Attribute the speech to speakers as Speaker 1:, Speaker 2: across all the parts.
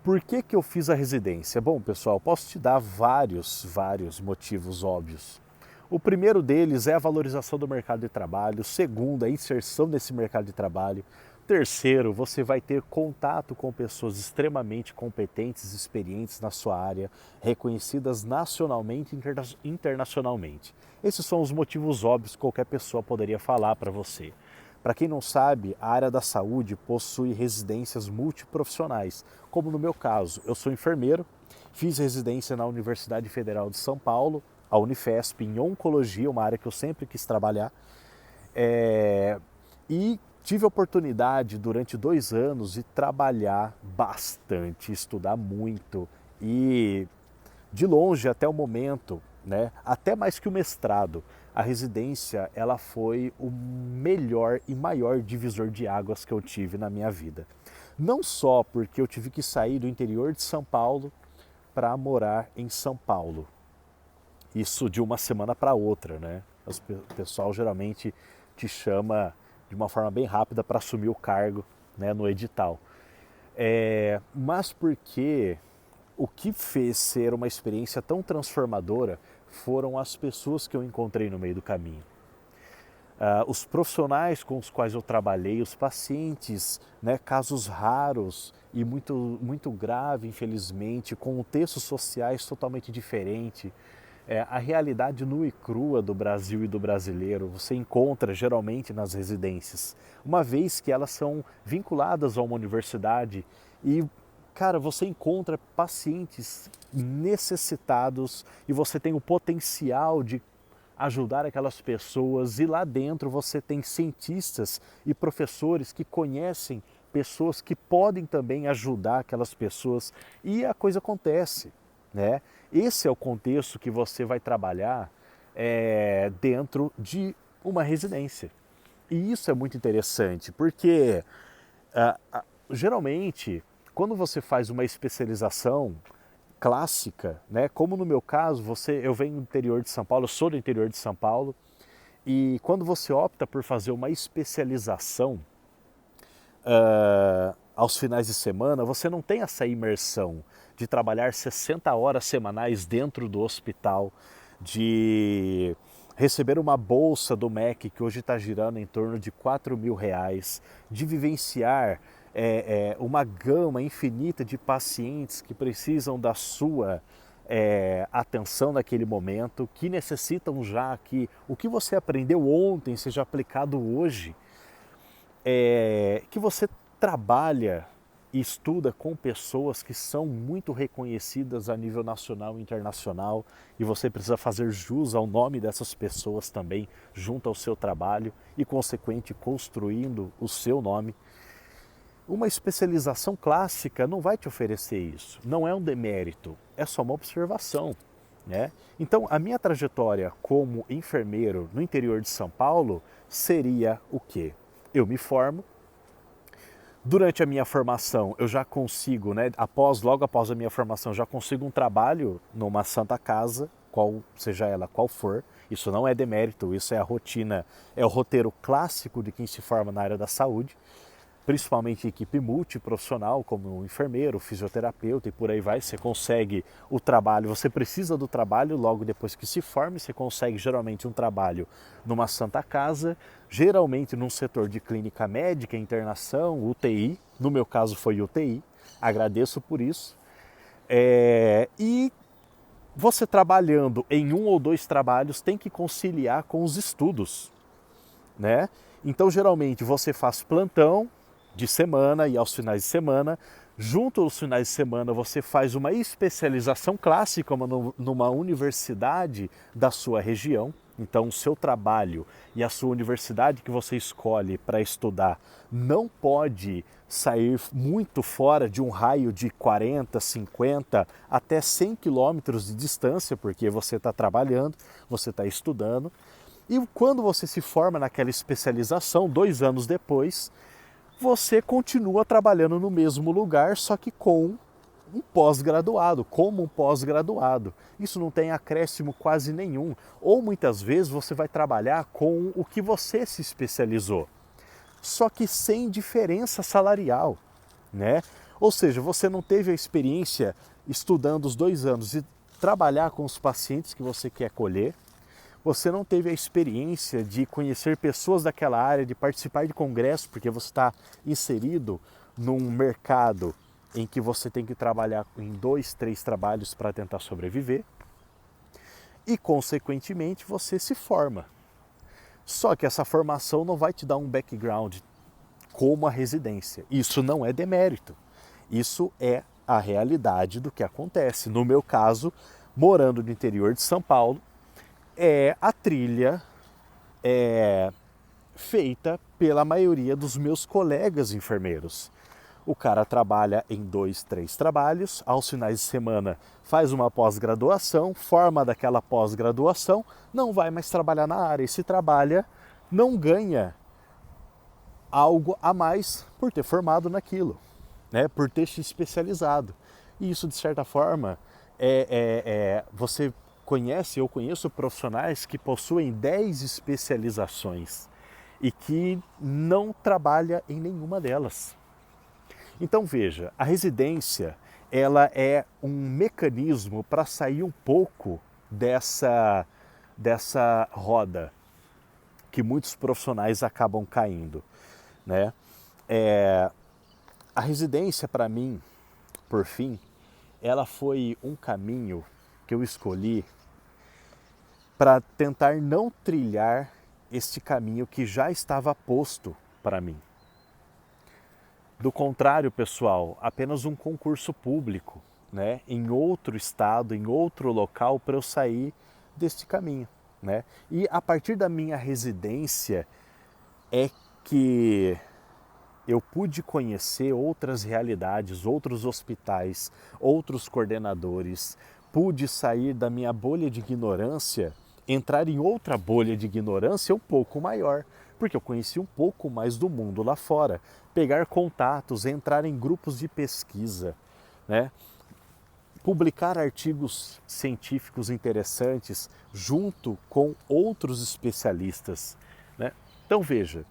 Speaker 1: Por que que eu fiz a residência? Bom, pessoal, posso te dar vários motivos óbvios. O primeiro deles é a valorização do mercado de trabalho. O segundo, a inserção nesse mercado de trabalho. Terceiro, você vai ter contato com pessoas extremamente competentes e experientes na sua área, reconhecidas nacionalmente e internacionalmente. Esses são os motivos óbvios que qualquer pessoa poderia falar para você. Para quem não sabe, a área da saúde possui residências multiprofissionais, como no meu caso. Eu sou enfermeiro, fiz residência na Universidade Federal de São Paulo, a Unifesp, em oncologia, uma área que eu sempre quis trabalhar. E tive a oportunidade durante 2 anos de trabalhar bastante, estudar muito e de longe até o momento, né, até mais que o mestrado, a residência ela foi o melhor e maior divisor de águas que eu tive na minha vida. Não só porque eu tive que sair do interior de São Paulo para morar em São Paulo. Isso de uma semana para outra, né? O pessoal geralmente te chama de uma forma bem rápida para assumir o cargo, né, no edital. Mas porque o que fez ser uma experiência tão transformadora foram as pessoas que eu encontrei no meio do caminho. Os profissionais com os quais eu trabalhei, os pacientes, né, casos raros e muito grave, infelizmente, com contextos sociais totalmente diferentes. A realidade nua e crua do Brasil e do brasileiro você encontra geralmente nas residências, uma vez que elas são vinculadas a uma universidade e, cara, você encontra pacientes necessitados e você tem o potencial de ajudar aquelas pessoas e lá dentro você tem cientistas e professores que conhecem pessoas que podem também ajudar aquelas pessoas e a coisa acontece, né? Esse é o contexto que você vai trabalhar dentro de uma residência. E isso é muito interessante, porque geralmente, quando você faz uma especialização clássica, né, como no meu caso, eu venho do interior de São Paulo, eu sou do interior de São Paulo, e quando você opta por fazer uma especialização aos finais de semana, você não tem essa imersão de trabalhar 60 horas semanais dentro do hospital, de receber uma bolsa do MEC que hoje está girando em torno de R$ 4.000, de vivenciar uma gama infinita de pacientes que precisam da sua atenção naquele momento, que necessitam já que o que você aprendeu ontem seja aplicado hoje, que você trabalha e estuda com pessoas que são muito reconhecidas a nível nacional e internacional e você precisa fazer jus ao nome dessas pessoas também junto ao seu trabalho e, consequente, construindo o seu nome. Uma especialização clássica não vai te oferecer isso, não é um demérito, é só uma observação, né? Então, a minha trajetória como enfermeiro no interior de São Paulo seria o quê? Eu me formo. Durante a minha formação, eu já consigo, né, logo após a minha formação, já consigo um trabalho numa Santa Casa, seja ela qual for. Isso não é demérito, isso é a rotina, é o roteiro clássico de quem se forma na área da saúde, principalmente equipe multiprofissional, como enfermeiro, fisioterapeuta e por aí vai. Você consegue o trabalho, você precisa do trabalho logo depois que se forme, você consegue geralmente um trabalho numa Santa Casa, geralmente num setor de clínica médica, internação, UTI, no meu caso foi UTI, agradeço por isso. E você trabalhando em 1 ou 2 trabalhos tem que conciliar com os estudos, né? Então geralmente você faz plantão de semana e aos finais de semana. Junto aos finais de semana você faz uma especialização clássica numa universidade da sua região. Então o seu trabalho e a sua universidade que você escolhe para estudar não pode sair muito fora de um raio de 40, 50 até 100 quilômetros de distância, porque você está trabalhando, você está estudando. E quando você se forma naquela especialização, 2 anos depois, você continua trabalhando no mesmo lugar, só que com um pós-graduado, como um pós-graduado. Isso não tem acréscimo quase nenhum. Ou muitas vezes você vai trabalhar com o que você se especializou, só que sem diferença salarial, né? Ou seja, você não teve a experiência estudando os 2 anos e trabalhar com os pacientes que você quer acolher, você não teve a experiência de conhecer pessoas daquela área, de participar de congressos, porque você está inserido num mercado em que você tem que trabalhar em 2, 3 trabalhos para tentar sobreviver e, consequentemente, você se forma. Só que essa formação não vai te dar um background como a residência. Isso não é demérito. Isso é a realidade do que acontece. No meu caso, morando no interior de São Paulo, a trilha é feita pela maioria dos meus colegas enfermeiros. O cara trabalha em 2, 3 trabalhos, aos finais de semana faz uma pós-graduação, forma daquela pós-graduação, não vai mais trabalhar na área. E se trabalha, não ganha algo a mais por ter formado naquilo, né? Por ter se especializado. E isso, de certa forma, você conhece, eu conheço profissionais que possuem 10 especializações e que não trabalha em nenhuma delas. Então veja, a residência ela é um mecanismo para sair um pouco dessa roda que muitos profissionais acabam caindo, né? A residência, para mim, por fim, ela foi um caminho que eu escolhi para tentar não trilhar este caminho que já estava posto para mim. Do contrário, pessoal, apenas um concurso público, né, em outro estado, em outro local, para eu sair deste caminho, né? E a partir da minha residência é que eu pude conhecer outras realidades, outros hospitais, outros coordenadores, pude sair da minha bolha de ignorância, entrar em outra bolha de ignorância um pouco maior, porque eu conheci um pouco mais do mundo lá fora, pegar contatos, entrar em grupos de pesquisa, né? Publicar artigos científicos interessantes junto com outros especialistas, né? Então veja,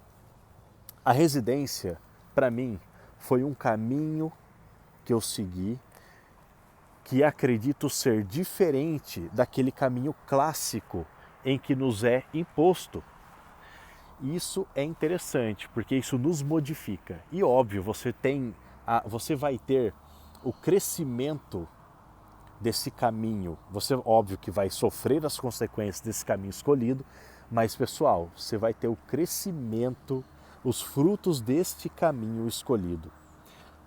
Speaker 1: a residência, para mim, foi um caminho que eu segui, que acredito ser diferente daquele caminho clássico em que nos é imposto. Isso é interessante, porque isso nos modifica. E óbvio, você vai ter o crescimento desse caminho. Você, óbvio, que vai sofrer as consequências desse caminho escolhido, mas, pessoal, você vai ter o crescimento, os frutos deste caminho escolhido.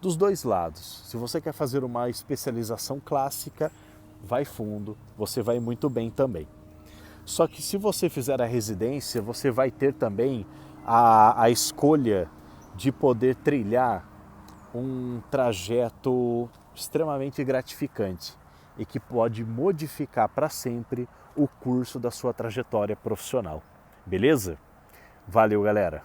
Speaker 1: Dos dois lados. Se você quer fazer uma especialização clássica, vai fundo, você vai muito bem também. Só que se você fizer a residência, você vai ter também a escolha de poder trilhar um trajeto extremamente gratificante e que pode modificar para sempre o curso da sua trajetória profissional. Beleza? Valeu, galera!